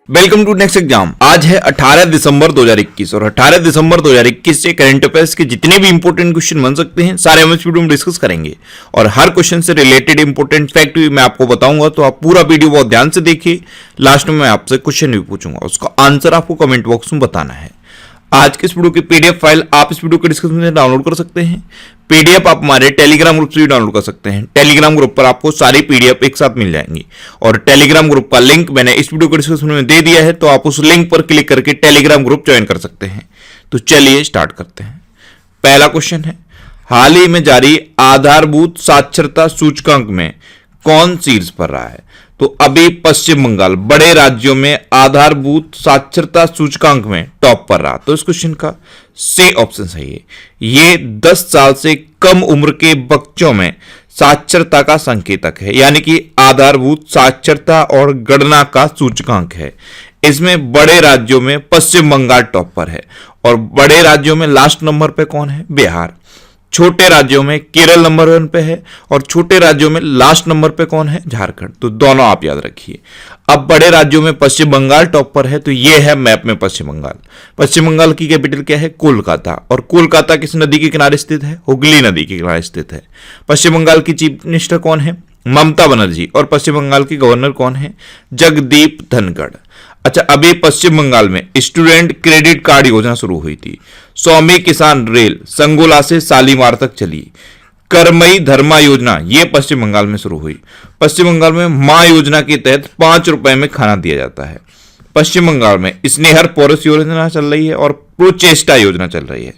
Welcome to next exam. आज है 18 दिसंबर 2021 और 18 दिसंबर 2021 से करंट अफेयर्स के जितने भी इंपॉर्टेंट क्वेश्चन बन सकते हैं सारे हम इस वीडियो में डिस्कस करेंगे और हर क्वेश्चन से रिलेटेड इंपॉर्टेंट फैक्ट भी मैं आपको बताऊंगा, तो आप पूरा वीडियो बहुत ध्यान से देखिए। लास्ट में मैं आपसे क्वेश्चन भी पूछूंगा, उसका आंसर आपको कमेंट बॉक्स में बताना है। आज के इस वीडियो की पीडीएफ फाइल आप इस वीडियो के डिस्क्रिप्शन में डाउनलोड कर सकते हैं। पीडीएफ आप हमारे टेलीग्राम ग्रुप से भी डाउनलोड कर सकते हैं। टेलीग्राम ग्रुप पर आपको सारी पीडीएफ एक साथ मिल जाएंगी और टेलीग्राम ग्रुप का लिंक मैंने इस वीडियो के डिस्क्रिप्शन में दे दिया है, तो आप उस लिंक पर क्लिक करके टेलीग्राम ग्रुप ज्वाइन कर सकते हैं। तो चलिए स्टार्ट करते हैं। पहला क्वेश्चन है, हाल ही में जारी आधारभूत साक्षरता सूचकांक में कौन शीर्ष पर रहा है? तो अभी पश्चिम बंगाल बड़े राज्यों में आधारभूत साक्षरता सूचकांक में टॉप पर रहा। तो इस क्वेश्चन का सी ऑप्शन सही है। ये 10 साल से कम उम्र के बच्चों में साक्षरता का संकेतक है, यानी कि आधारभूत साक्षरता और गणना का सूचकांक है। इसमें बड़े राज्यों में पश्चिम बंगाल टॉप पर है और बड़े राज्यों में लास्ट नंबर पे कौन है? बिहार। छोटे राज्यों में केरल नंबर 1 पे है और छोटे राज्यों में लास्ट नंबर पे कौन है? झारखंड। तो दोनों आप याद रखिए। अब बड़े राज्यों में पश्चिम बंगाल टॉप पर है, तो ये है मैप में पश्चिम बंगाल। पश्चिम बंगाल की कैपिटल क्या है? कोलकाता। और कोलकाता किस नदी के किनारे स्थित है? हुगली नदी के किनारे स्थित है। पश्चिम बंगाल की चीफ मिनिस्टर कौन है? ममता बनर्जी। और पश्चिम बंगाल के गवर्नर कौन है? जगदीप धनखड़। अच्छा, अभी पश्चिम बंगाल में स्टूडेंट क्रेडिट कार्ड योजना शुरू हुई थी। स्वामी किसान रेल संगोला से शालीमार तक चली। करमई धर्मा योजना ये पश्चिम बंगाल में शुरू हुई। पश्चिम बंगाल में मां योजना के तहत 5 रुपए में खाना दिया जाता है। पश्चिम बंगाल में स्नेहर पौरस योजना चल रही है और प्रोचेस्टा योजना चल रही है।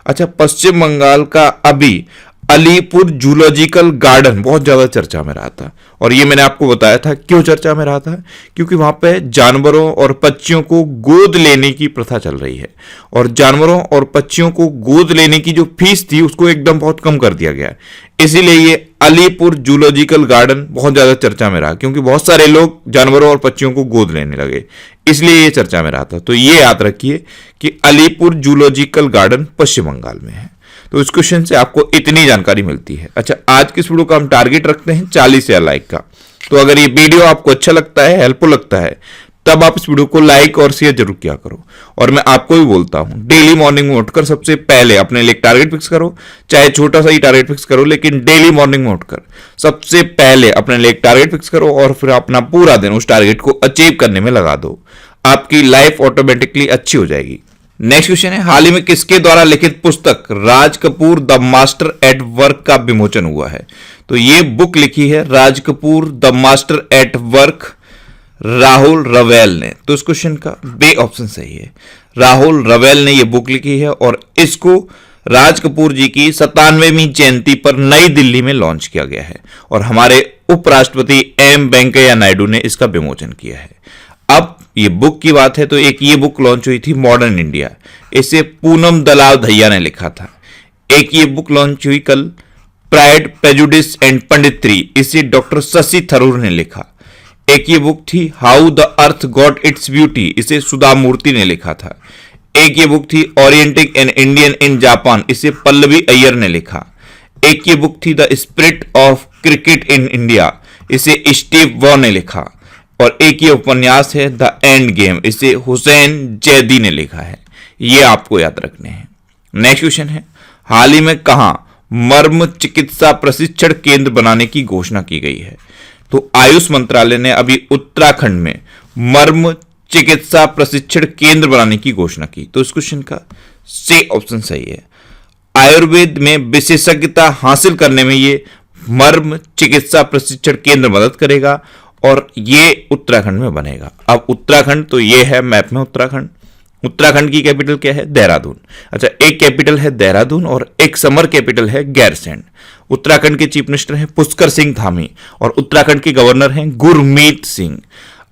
अच्छा, पश्चिम बंगाल का अभी अलीपुर जूलॉजिकल गार्डन बहुत ज्यादा चर्चा में रहा था और ये मैंने आपको बताया था क्यों चर्चा में रहा था, क्योंकि वहां पे जानवरों और पक्षियों को गोद लेने की प्रथा चल रही है और जानवरों और पक्षियों को गोद लेने की जो फीस थी उसको एकदम बहुत कम कर दिया गया। इसीलिए ये अलीपुर जूलॉजिकल गार्डन बहुत ज्यादा चर्चा में रहा, क्योंकि बहुत सारे लोग जानवरों और पक्षियों को गोद लेने लगे, इसलिए ये चर्चा में रहा था। तो ये याद रखिए कि अलीपुर जूलॉजिकल गार्डन पश्चिम बंगाल में है। तो इस क्वेश्चन से आपको इतनी जानकारी मिलती है। अच्छा, आज की इस वीडियो का हम टारगेट रखते हैं 40,000 लाइक का। तो अगर ये वीडियो आपको अच्छा लगता है, हेल्पफुल लगता है, तब आप इस वीडियो को लाइक और शेयर जरूर किया करो। और मैं आपको भी बोलता हूं, डेली मॉर्निंग में उठकर सबसे पहले अपने लिए टारगेट फिक्स करो, चाहे छोटा सा ही टारगेट फिक्स करो, लेकिन डेली मॉर्निंग में उठकर सबसे पहले अपने लिए टारगेट फिक्स करो और फिर अपना पूरा दिन उस टारगेट को अचीव करने में लगा दो। आपकी लाइफ ऑटोमेटिकली अच्छी हो जाएगी। नेक्स्ट क्वेश्चन है, हाल ही में किसके द्वारा लिखित पुस्तक Raj Kapoor the master at work का विमोचन हुआ है? तो ये बुक लिखी है Raj Kapoor the master at work, Rahul Rawail ने। तो इस क्वेश्चन का बी ऑप्शन सही है। राहुल रवेल ने ये बुक लिखी है और इसको राज कपूर जी की 97वीं जयंती पर नई दिल्ली में लॉन्च किया गया है और हमारे उपराष्ट्रपति एम वेंकैया नायडू ने इसका विमोचन किया है। अब ये बुक की बात है तो एक ये बुक लॉन्च हुई थी मॉडर्न इंडिया, इसे पूनम दलाल दहिया ने लिखा था। एक ये बुक लॉन्च हुई कल, प्राइड प्रेजुडिस एंड पंडित्री, इसे डॉक्टर शशि थरूर ने लिखा। एक ये बुक थी how the earth got its beauty, इसे सुधा मूर्ति ने लिखा था। एक ये बुक थी orienting an Indian in Japan, इसे पल्लवी अय्यर ने लिखा। एक ये बुक थी the spirit of cricket in India, इसे स्टीव वॉ ने लिखा। और एक ये उपन्यास है द एंड गेम, इसे हुसैन जैदी ने लिखा है। ये आपको याद रखने हैं। नेक्स्ट क्वेश्चन है, हाल ही में कहां मर्म चिकित्सा प्रशिक्षण केंद्र बनाने की घोषणा की गई है? तो आयुष मंत्रालय ने अभी उत्तराखंड में मर्म चिकित्सा प्रशिक्षण केंद्र बनाने की घोषणा की। तो इस क्वेश्चन का सी ऑप्शन सही है। आयुर्वेद में विशेषज्ञता हासिल करने में ये मर्म चिकित्सा प्रशिक्षण केंद्र मदद करेगा और ये उत्तराखंड में बनेगा। अब उत्तराखंड तो ये है मैप में उत्तराखंड। उत्तराखंड की कैपिटल क्या है? देहरादून। अच्छा, एक कैपिटल है देहरादून और एक समर कैपिटल है गैरसैंण। उत्तराखंड के चीफ मिनिस्टर हैं पुष्कर सिंह धामी और उत्तराखंड के गवर्नर हैं गुरमीत सिंह।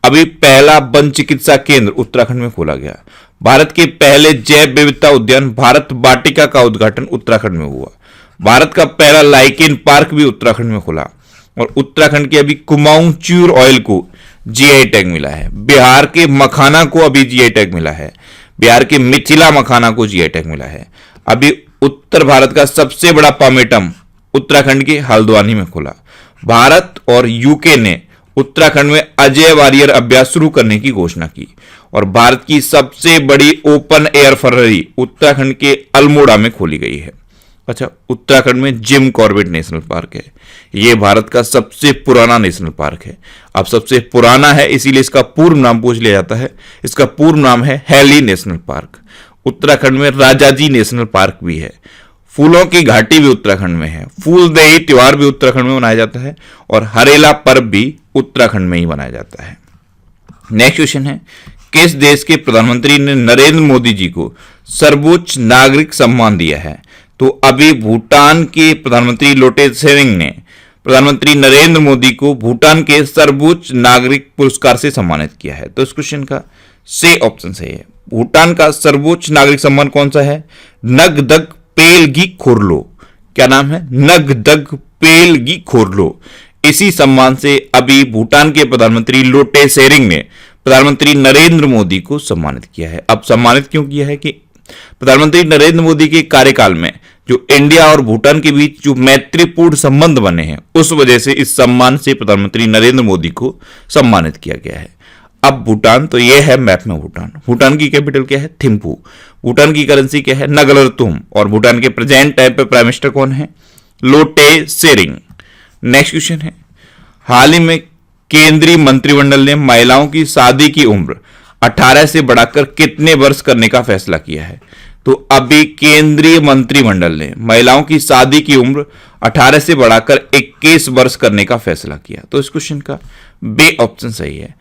अभी पहला वन चिकित्सा केंद्र उत्तराखंड में खोला गया। भारत के पहले जैव विविधता उद्यान भारत वाटिका का उद्घाटन उत्तराखंड में हुआ। भारत का पहला लाइकेन पार्क भी उत्तराखंड में खुला और उत्तराखंड के अभी कुमाऊं च्यूर ऑयल को जीआई टैग मिला है। बिहार के मखाना को अभी जीआई टैग मिला है। बिहार के मिथिला मखाना को जीआई टैग मिला है। अभी उत्तर भारत का सबसे बड़ा पामेटम उत्तराखंड के हल्द्वानी में खुला। भारत और यूके ने उत्तराखंड में अजय वारियर अभ्यास शुरू करने की घोषणा की। और भारत की सबसे बड़ी ओपन एयर फर्ररी उत्तराखंड के अल्मोड़ा में खोली गई है। अच्छा, उत्तराखंड में जिम कॉर्बेट नेशनल पार्क है। यह भारत का सबसे पुराना नेशनल पार्क है। अब सबसे पुराना है इसीलिए इसका पूर्व नाम पूछ लिया जाता है। इसका पूर्व नाम है हैली नेशनल पार्क। उत्तराखंड में राजाजी नेशनल पार्क भी है। फूलों की घाटी भी उत्तराखंड में है। फूलदेई त्योहार भी उत्तराखंड में मनाया जाता है और हरेला पर्व भी उत्तराखंड में ही मनाया जाता है। नेक्स्ट क्वेश्चन है, किस देश के प्रधानमंत्री ने नरेंद्र मोदी जी को सर्वोच्च नागरिक सम्मान दिया है? तो अभी भूटान के प्रधानमंत्री लोटे त्शेरिंग ने प्रधानमंत्री नरेंद्र मोदी को भूटान के सर्वोच्च नागरिक पुरस्कार से सम्मानित किया है। तो इस क्वेश्चन का से ऑप्शन सही है। भूटान का सर्वोच्च नागरिक सम्मान कौन सा है? नगदग पेलगी खोरलो। क्या नाम है? नगदग पेलगी खोरलो। इसी सम्मान से अभी भूटान के प्रधानमंत्री लोटे त्शेरिंग ने प्रधानमंत्री नरेंद्र मोदी को सम्मानित किया है। अब सम्मानित क्यों किया है कि प्रधानमंत्री नरेंद्र मोदी के कार्यकाल में जो इंडिया और भूटान के बीच जो मैत्रीपूर्ण संबंध बने हैं उस वजह से इस सम्मान से प्रधानमंत्री नरेंद्र मोदी को सम्मानित किया गया है। अब भूटान, तो यह है मैप में भूटान। भूटान की कैपिटल क्या है? थिम्पू। भूटान की करेंसी क्या है? नगलरतुम। और भूटान के प्रेजेंट टाइम पे प्राइम मिनिस्टर कौन है? लोटे त्शेरिंग। नेक्स्ट क्वेश्चन है, हाल ही में केंद्रीय मंत्रिमंडल ने महिलाओं की शादी की उम्र 18 से बढ़ाकर कितने वर्ष करने का फैसला किया है? तो अभी केंद्रीय मंत्रिमंडल ने महिलाओं की शादी की उम्र 18 से बढ़ाकर 21 वर्ष करने का फैसला किया। तो इस क्वेश्चन का बी ऑप्शन सही है।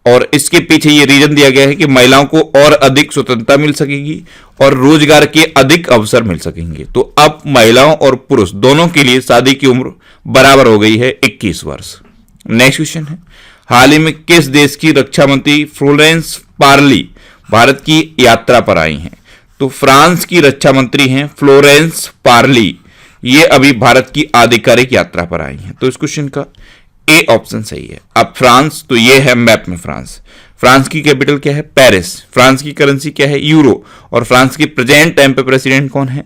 और इसके पीछे ये रीजन दिया गया है कि महिलाओं को और अधिक स्वतंत्रता मिल सकेगी और रोजगार के अधिक अवसर मिल सकेंगे। तो अब महिलाओं और पुरुष दोनों के लिए शादी की उम्र बराबर हो गई है 21 वर्ष। नेक्स्ट क्वेश्चन है, हाल ही में किस देश की रक्षा मंत्री फ्लोरेंस पार्ली भारत की यात्रा पर आई हैं? तो फ्रांस की रक्षा मंत्री हैं फ्लोरेंस पार्ली। ये अभी भारत की आधिकारिक यात्रा पर आई हैं। तो इस क्वेश्चन का ए ऑप्शन सही है। अब फ्रांस, तो ये है मैप में फ्रांस। फ्रांस की कैपिटल क्या है? पेरिस। फ्रांस की करेंसी क्या है? यूरो। और फ्रांस के प्रेजेंट टाइम पे प्रेसिडेंट कौन है?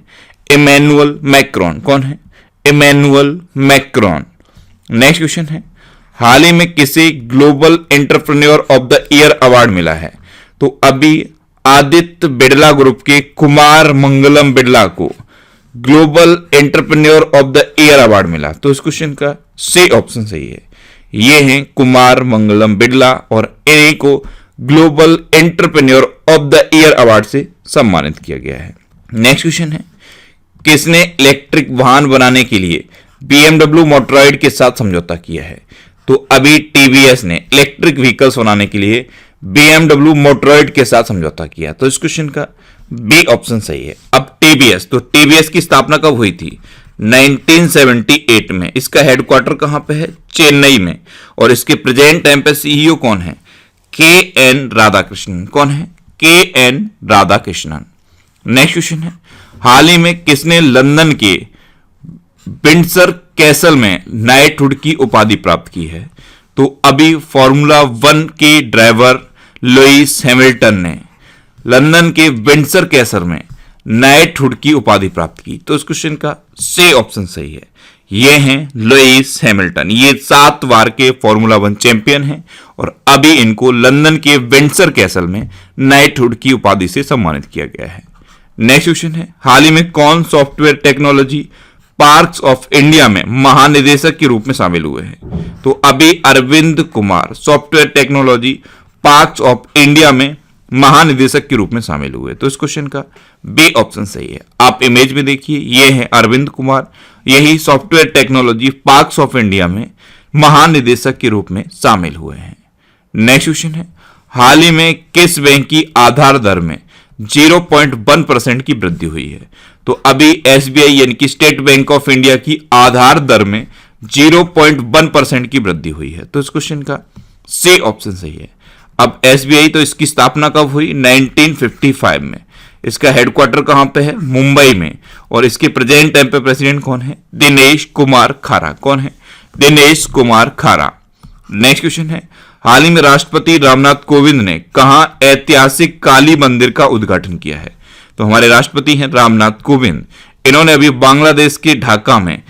Emmanuel Macron. कौन है? Emmanuel Macron. नेक्स्ट क्वेश्चन है, हाल ही में किसे global entrepreneur of the year award मिला है? तो अभी आदित्य बिड़ला ग्रुप के कुमार मंगलम बिड़ला को global entrepreneur of the year award मिला। तो इस क्वेश्चन का सी ऑप्शन सही है। ये हैं कुमार मंगलम बिड़ला और इन्हीं को global entrepreneur of the year award से सम्मानित किया गया है। नेक्स्ट क्वेश्चन है, किसने इलेक्ट्रिक वाहन बनाने के लिए BMW मोटरॉयड के साथ समझौता किया है? तो अभी टीवीएस ने इलेक्ट्रिक व्हीकल्स बनाने के लिए BMW मोटरॉयड के साथ समझौता किया। तो इस क्वेश्चन का बी ऑप्शन सही है। अब टीवीएस, तो टीवीएस की स्थापना कब हुई थी? 1978 में। इसका हेडक्वार्टर कहां पे है? चेन्नई में। और इसके प्रेजेंट टाइम पे सीईओ कौन है? KN राधाकृष्णन। कौन है? KN राधाकृष्णन। नेक्स्ट क्वेश्चन है, हाल ही में किसने लंदन के विंडसर कैसल में नाइटहुड की उपाधि प्राप्त की है? तो अभी फॉर्मूला 1 के ड्राइवर लुइस हैमिल्टन ने लंदन के विंडसर कैसल में नाइटहुड की उपाधि प्राप्त की। तो इस क्वेश्चन का सी ऑप्शन सही है। ये हैं लुइस हैमिल्टन। ये 7 बार के फॉर्मूला 1 चैंपियन हैं और अभी इनको लंदन के विंडसर कैसल में नाइटहुड की उपाधि से सम्मानित किया गया है। नेक्स्ट क्वेश्चन है, हाल ही में कौन software technology parks of India में महानिदेशक के रूप में शामिल हुए हैं? तो अभी Arvind Kumar software technology parks of India में महानिदेशक के रूप में शामिल हुए। तो इस क्वेश्चन का बी ऑप्शन सही है। आप इमेज में देखिए, ये है अरविंद कुमार, यही software technology parks of India में महानिदेशक के रूप में शामिल हुए हैं। नेक्स्ट क्वेश्चन है, हाल ही में किस बैंक की आधार दर में 0.1% की वृद्धि हुई है? तो अभी SBI यानी कि स्टेट बैंक ऑफ इंडिया की आधार दर में 0.1% की वृद्धि हुई है। तो इस क्वेश्चन का सी ऑप्शन सही है। अब SBI, तो इसकी स्थापना कब हुई? 1955 में। इसका हेडक्वार्टर कहां पे है? मुंबई में। और इसके प्रेजेंट टाइम पे प्रेसिडेंट कौन है? दिनेश कुमार खारा। कौन है? दिनेश कुमार खारा। नेक्स्ट क्वेश्चन है, हाल ही में राष्ट्रपति रामनाथ कोविंद ने कहां ऐतिहासिक काली मंदिर का उद्घाटन किया है? तो हमारे राष्ट्रपति हैं रामनाथ कोविंद। इन्होंने अभी बांग्लादेश के ढाका में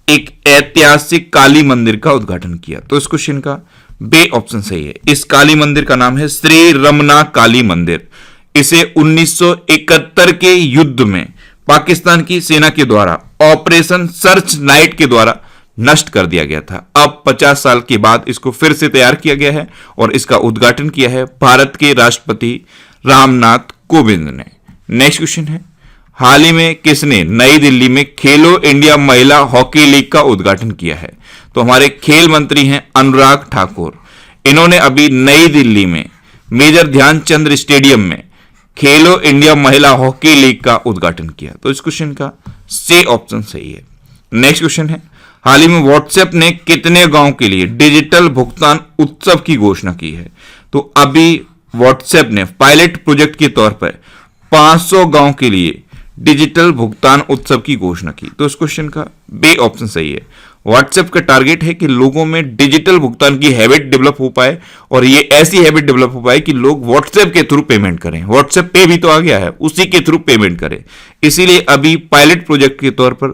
एक ऐतिहासिक काली मंदिर का उद्घाटन किया। तो इस क्वेश्चन का बे ऑप्शन सही है। इस काली मंदिर का नाम है श्री रमना काली मंदिर। इसे 1971 के युद्ध में पाकिस्तान की सेना के द्वारा ऑपरेशन सर्च नाइट के द्वारा नष्ट कर दिया गया था। अब 50 साल के बाद इसको फिर से तैयार किया गया है और इसका उद्घाटन किया है भारत के राष्ट्रपति रामनाथ कोविंद ने। नेक्स्ट क्वेश्चन है, हाल ही में किसने नई दिल्ली में खेलो इंडिया महिला हॉकी लीग का उद्घाटन किया है? तो हमारे खेल मंत्री हैं अनुराग ठाकुर। इन्होंने अभी नई दिल्ली में मेजर ध्यानचंद स्टेडियम में खेलो इंडिया महिला हॉकी लीग का उद्घाटन किया। तो इस क्वेश्चन का सी ऑप्शन सही है। नेक्स्ट क्वेश्चन है, हाल ही में व्हाट्सएप ने कितने गांव के लिए डिजिटल भुगतान उत्सव की घोषणा की है? तो अभी व्हाट्सएप ने पायलट प्रोजेक्ट के तौर पर 500 गांव के लिए डिजिटल भुगतान उत्सव की घोषणा की। तो इस क्वेश्चन का बी ऑप्शन सही है। व्हाट्सएप का टारगेट है कि लोगों में डिजिटल भुगतान की हैबिट डेवलप हो पाए और ये ऐसी हैबिट डेवलप हो पाए कि लोग व्हाट्सएप के थ्रू पेमेंट करें। व्हाट्सएप पे भी तो आ गया है, उसी के थ्रू पेमेंट करें। इसीलिए अभी पायलट प्रोजेक्ट के तौर पर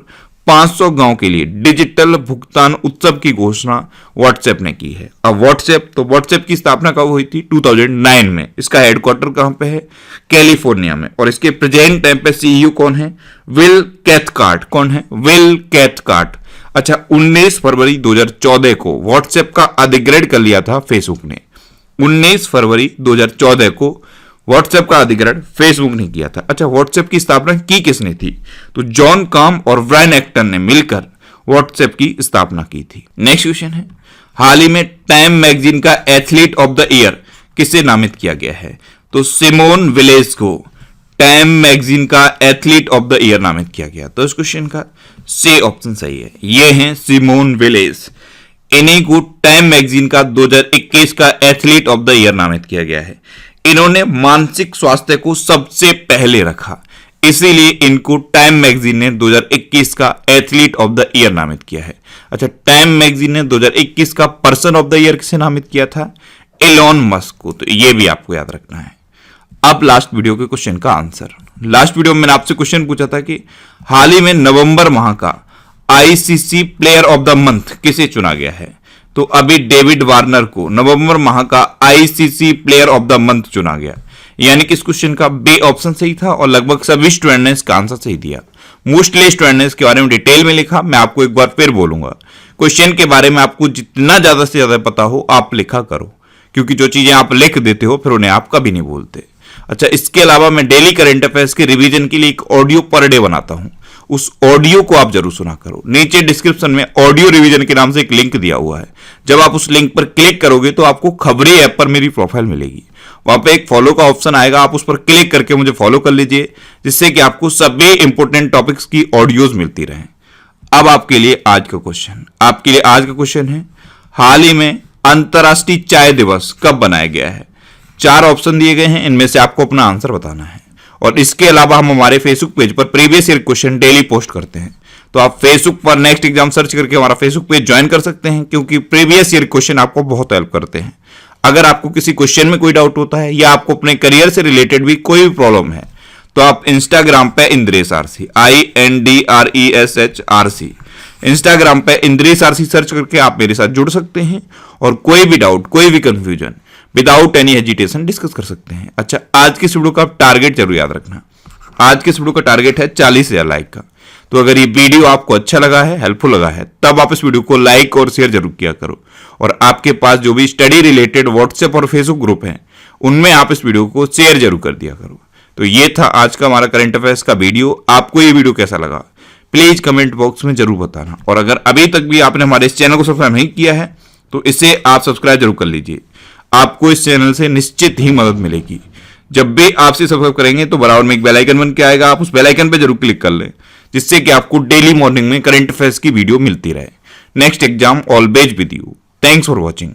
500 गांव के लिए डिजिटल भुगतान उत्सव की घोषणा व्हाट्सएप ने की है। अब व्हाट्सएप की स्थापना कब हुई थी? 2009 में। इसका हेडक्वार्टर कहां पे है? कैलिफोर्निया में। और इसके प्रेजेंट टाइम पे सीईओ कौन है? Will Cathcart. कौन है? Will Cathcart. अच्छा, 19 फरवरी 2014 को व्हाट्सएप का अधिग्रहण कर लिया था फेसबुक ने। 19 फरवरी 2014 को व्हाट्सएप का अधिग्रहण फेसबुक ने किया था। अच्छा, व्हाट्सएप की स्थापना की किसने थी? तो जॉन काम और ब्रायन एक्टन ने मिलकर व्हाट्सएप की स्थापना की थी। नेक्स्ट क्वेश्चन है, हाल ही में टाइम मैगजीन का एथलीट ऑफ द ईयर किसे नामित किया गया है? तो सिमोन विलेस को टाइम मैगजीन का एथलीट ऑफ द ईयर नामित किया गया। तो इस क्वेश्चन का सी ऑप्शन सही है। ये हैं सिमोन विलेस। इन्हीं को टाइम मैगजीन का 2021 का एथलीट ऑफ द ईयर नामित किया गया है। इन्होंने मानसिक स्वास्थ्य को सबसे पहले रखा, इसीलिए इनको टाइम मैगजीन ने 2021 का एथलीट ऑफ द ईयर नामित किया है। अच्छा, टाइम मैगजीन ने 2021 का पर्सन ऑफ द ईयर किसे नामित किया था? एलोन मस्क को। तो ये भी आपको याद रखना है। अब लास्ट वीडियो के क्वेश्चन का आंसर। लास्ट वीडियो में मैंने आपसे क्वेश्चन पूछा था कि हाल ही में नवंबर माह का ICC player of the month किसे चुना गया है? तो अभी डेविड वार्नर को नवंबर माह का ICC player of the month चुना गया। यानी कि इस क्वेश्चन का बी ऑप्शन सही था और लगभग सभी स्टूडेंट ने इसका आंसर सही दिया। मोस्टली स्टूडेंट ने इसके बारे में डिटेल में लिखा। मैं आपको एक बार फिर बोलूंगा, क्वेश्चन के बारे में आपको जितना ज्यादा से ज्यादा पता हो आप लिखा करो, क्योंकि जो चीजें आप लिख देते हो फिर उन्हें आप कभी नहीं बोलते। अच्छा, इसके अलावा मैं डेली करंट अफेयर्स के रिवीजन के लिए एक ऑडियो पर डे बनाता हूं। उस ऑडियो को आप जरूर सुना करो। नीचे डिस्क्रिप्शन में ऑडियो रिवीजन के नाम से एक लिंक दिया हुआ है। जब आप उस लिंक पर क्लिक करोगे तो आपको खबरी ऐप पर मेरी प्रोफाइल मिलेगी। वहां पे एक फॉलो का ऑप्शन आएगा, आप उस पर क्लिक करके मुझे फॉलो कर लीजिए, जिससे कि आपको सभी इंपॉर्टेंट टॉपिक्स की ऑडियोज मिलती रहे। अब आपके लिए आज का क्वेश्चन है, हाल ही में अंतर्राष्ट्रीय चाय दिवस कब बनाया गया है? 4 ऑप्शन दिए गए हैं, इनमें से आपको अपना आंसर बताना है। और इसके अलावा हम हमारे फेसबुक पेज पर previous year question daily post करते हैं, तो आप फेसबुक पर नेक्स्ट एग्जाम सर्च करके हमारा फेसबुक पेज ज्वाइन कर सकते हैं, क्योंकि प्रीवियस ईयर क्वेश्चन आपको बहुत हेल्प करते हैं। अगर आपको किसी क्वेश्चन में कोई डाउट होता है या आपको अपने करियर से रिलेटेड भी कोई भी प्रॉब्लम है, तो आप इंस्टाग्राम पे इंद्रेश आरसी INDRESH इंस्टाग्राम पे इंद्रेश आरसी सर्च करके आप मेरे साथ जुड़ सकते हैं और कोई भी डाउट, कोई भी confusion without any hesitation discuss कर सकते हैं। अच्छा, आज के इस वीडियो का टारगेट जरूर याद रखना। आज के इस वीडियो का टारगेट है 40,000 लाइक का। तो अगर ये वीडियो आपको अच्छा लगा है, हेल्पफुल लगा है, तब आप इस वीडियो को लाइक और शेयर जरूर किया करो। और आपके पास जो भी स्टडी रिलेटेड व्हाट्सएप और फेसबुक ग्रुप हैं, उनमें आप इस वीडियो को शेयर जरूर कर दिया करो। तो ये था आज का हमारा करंट अफेयर्स का वीडियो। आपको ये वीडियो कैसा लगा प्लीज कमेंट बॉक्स में जरूर बताना। और अगर अभी तक भी आपने हमारे इस चैनल को सब्सक्राइब नहीं किया है तो इसे आप सब्सक्राइब जरूर कर लीजिए। आपको इस चैनल से निश्चित ही मदद मिलेगी। जब भी आपसे सब्सक्राइब करेंगे तो बराबर में एक बेल आइकन बन के आएगा, आप उस बेल आइकन पे जरूर क्लिक कर लें, जिससे कि आपको डेली मॉर्निंग में करंट अफेयर्स की वीडियो मिलती रहे। Next exam always with you. Thanks for watching.